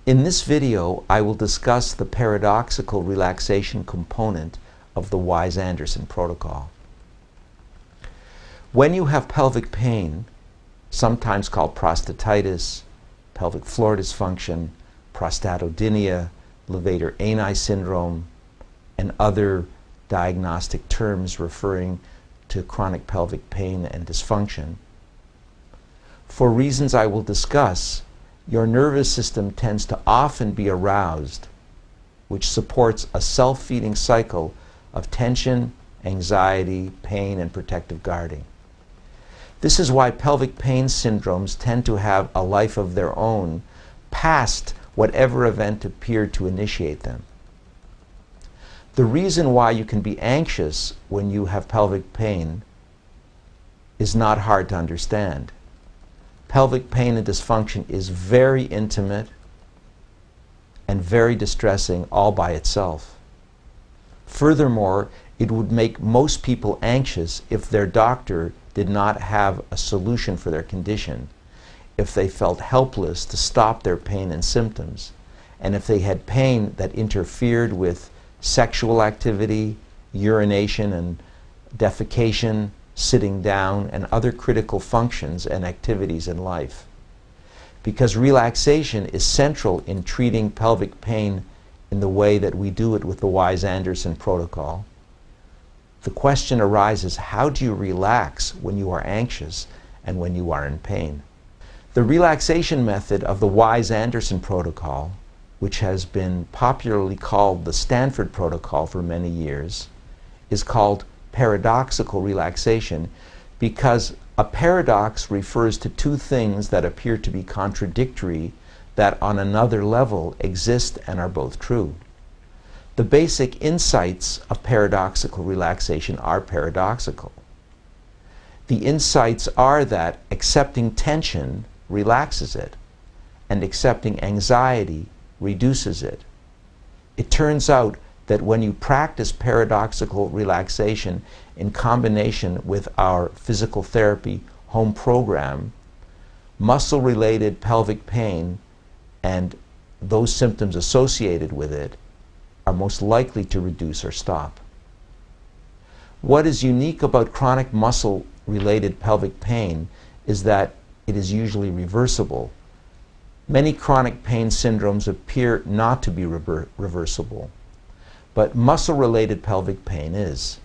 In this video, I will discuss the paradoxical relaxation component of the Wise-Anderson protocol. When you have pelvic pain, sometimes called prostatitis, pelvic floor dysfunction, prostatodynia, levator ani syndrome, and other diagnostic terms referring to chronic pelvic pain and dysfunction, for reasons I will discuss, your nervous system tends to often be aroused, which supports a self-feeding cycle of tension, anxiety, pain, and protective guarding. This is why pelvic pain syndromes tend to have a life of their own past whatever event appeared to initiate them. The reason why you can be anxious when you have pelvic pain is not hard to understand. Pelvic pain and dysfunction is very intimate and very distressing all by itself. Furthermore, it would make most people anxious if their doctor did not have a solution for their condition, if they felt helpless to stop their pain and symptoms, and if they had pain that interfered with sexual activity, urination and defecation, sitting down, and other critical functions and activities in life. Because relaxation is central in treating pelvic pain in the way that we do it with the Wise-Anderson protocol, the question arises, how do you relax when you are anxious and when you are in pain? The relaxation method of the Wise-Anderson protocol, which has been popularly called the Stanford protocol for many years, is called paradoxical relaxation because a paradox refers to two things that appear to be contradictory that on another level exist and are both true. The basic insights of paradoxical relaxation are paradoxical. The insights are that accepting tension relaxes it, and accepting anxiety reduces it. It turns out that when you practice paradoxical relaxation in combination with our physical therapy home program, muscle-related pelvic pain and those symptoms associated with it are most likely to reduce or stop. What is unique about chronic muscle-related pelvic pain is that it is usually reversible. Many chronic pain syndromes appear not to be reversible, but muscle-related pelvic pain is.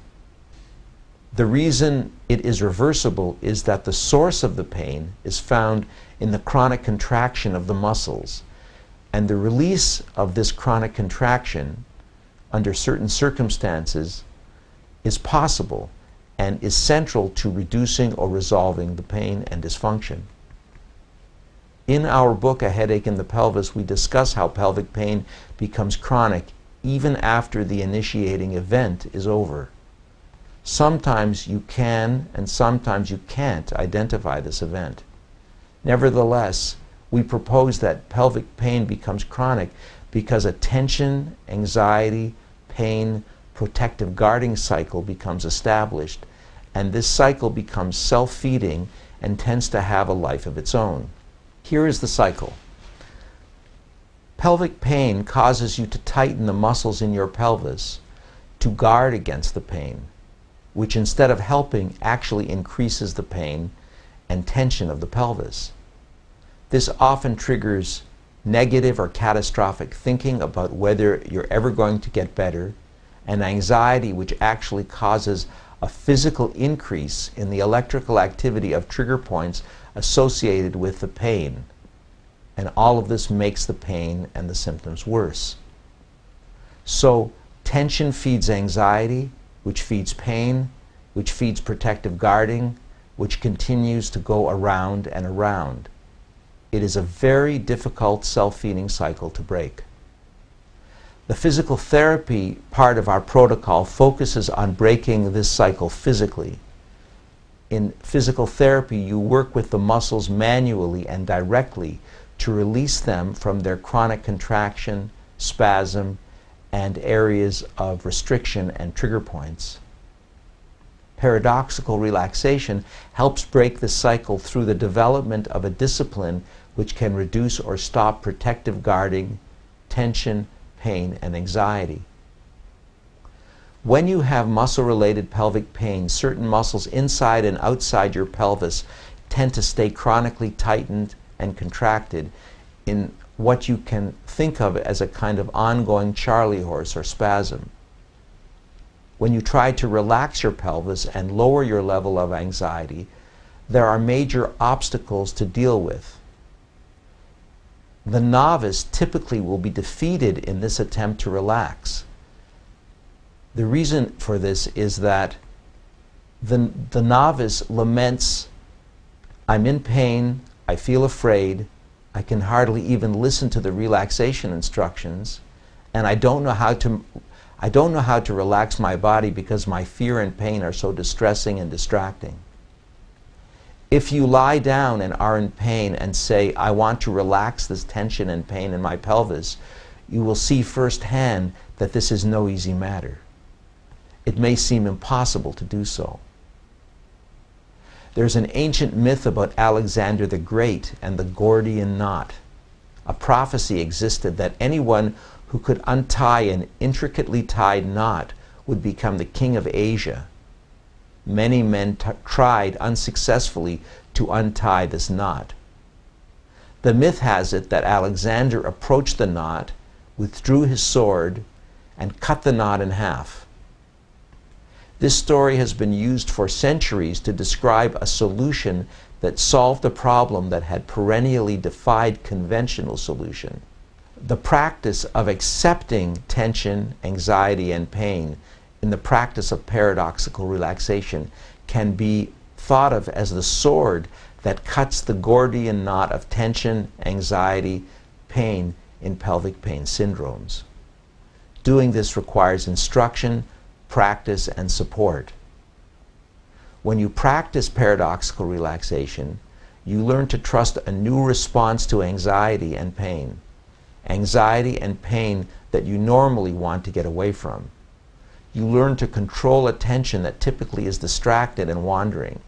The reason it is reversible is that the source of the pain is found in the chronic contraction of the muscles, and the release of this chronic contraction under certain circumstances is possible and is central to reducing or resolving the pain and dysfunction. In our book, A Headache in the Pelvis, we discuss how pelvic pain becomes chronic even after the initiating event is over. Sometimes you can and sometimes you can't identify this event. Nevertheless, we propose that pelvic pain becomes chronic because a tension, anxiety, pain, protective guarding cycle becomes established, and this cycle becomes self-feeding and tends to have a life of its own. Here is the cycle. Pelvic pain causes you to tighten the muscles in your pelvis to guard against the pain, which instead of helping actually increases the pain and tension of the pelvis. This often triggers negative or catastrophic thinking about whether you're ever going to get better, and anxiety, which actually causes a physical increase in the electrical activity of trigger points associated with the pain. And all of this makes the pain and the symptoms worse. So tension feeds anxiety, which feeds pain, which feeds protective guarding, which continues to go around and around. It is a very difficult self-feeding cycle to break. The physical therapy part of our protocol focuses on breaking this cycle physically. In physical therapy, you work with the muscles manually and directly to release them from their chronic contraction, spasm, and areas of restriction and trigger points. Paradoxical relaxation helps break the cycle through the development of a discipline which can reduce or stop protective guarding, tension, pain, and anxiety. When you have muscle-related pelvic pain, certain muscles inside and outside your pelvis tend to stay chronically tightened and contracted in what you can think of as a kind of ongoing Charlie horse or spasm. When you try to relax your pelvis and lower your level of anxiety, there are major obstacles to deal with. The novice typically will be defeated in this attempt to relax. The reason for this is that the novice laments, "I'm in pain, I feel afraid, I can hardly even listen to the relaxation instructions, and I don't know how to relax my body because my fear and pain are so distressing and distracting." If you lie down and are in pain and say, "I want to relax this tension and pain in my pelvis," you will see firsthand that this is no easy matter. It may seem impossible to do so. There's an ancient myth about Alexander the Great and the Gordian knot. A prophecy existed that anyone who could untie an intricately tied knot would become the king of Asia. Many men tried unsuccessfully to untie this knot. The myth has it that Alexander approached the knot, withdrew his sword, and cut the knot in half. This story has been used for centuries to describe a solution that solved a problem that had perennially defied conventional solution. The practice of accepting tension, anxiety, and pain in the practice of paradoxical relaxation can be thought of as the sword that cuts the Gordian knot of tension, anxiety, pain in pelvic pain syndromes. Doing this requires instruction, practice, and support. When you practice paradoxical relaxation, you learn to trust a new response to anxiety and pain. Anxiety and pain that you normally want to get away from. You learn to control attention that typically is distracted and wandering.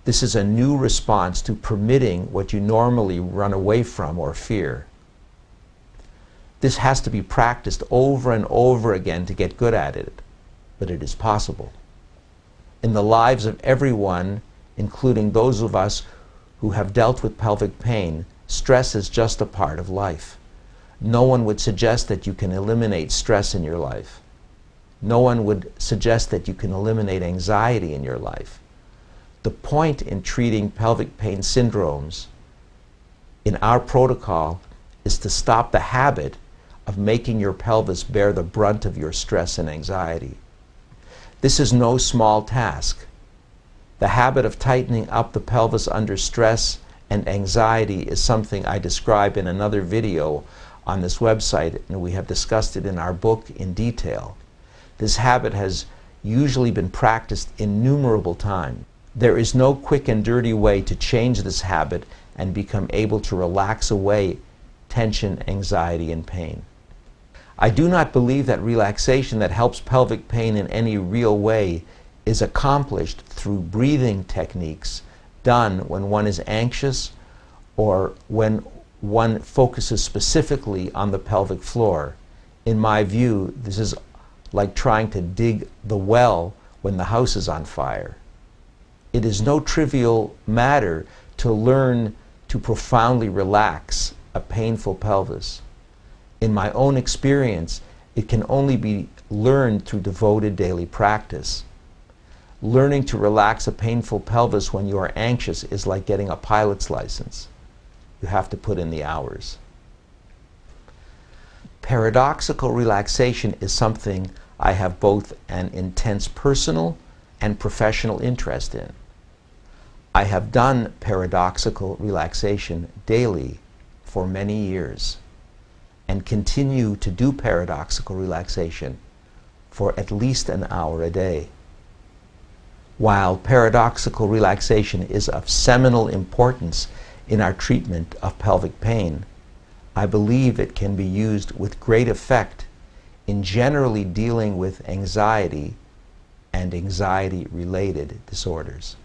This is a new response to permitting what you normally run away from or fear. This has to be practiced over and over again to get good at it, but it is possible. In the lives of everyone, including those of us who have dealt with pelvic pain, stress is just a part of life. No one would suggest that you can eliminate stress in your life. No one would suggest that you can eliminate anxiety in your life. The point in treating pelvic pain syndromes in our protocol is to stop the habit of making your pelvis bear the brunt of your stress and anxiety. This is no small task. The habit of tightening up the pelvis under stress and anxiety is something I describe in another video on this website, and we have discussed it in our book in detail. This habit has usually been practiced innumerable times. There is no quick and dirty way to change this habit and become able to relax away tension, anxiety, and pain. I do not believe that relaxation that helps pelvic pain in any real way is accomplished through breathing techniques done when one is anxious or when one focuses specifically on the pelvic floor. In my view, this is like trying to dig the well when the house is on fire. It is no trivial matter to learn to profoundly relax a painful pelvis. In my own experience, it can only be learned through devoted daily practice. Learning to relax a painful pelvis when you are anxious is like getting a pilot's license. You have to put in the hours. Paradoxical relaxation is something I have both an intense personal and professional interest in. I have done paradoxical relaxation daily for many years and continue to do paradoxical relaxation for at least an hour a day. While paradoxical relaxation is of seminal importance in our treatment of pelvic pain, I believe it can be used with great effect in generally dealing with anxiety and anxiety-related disorders.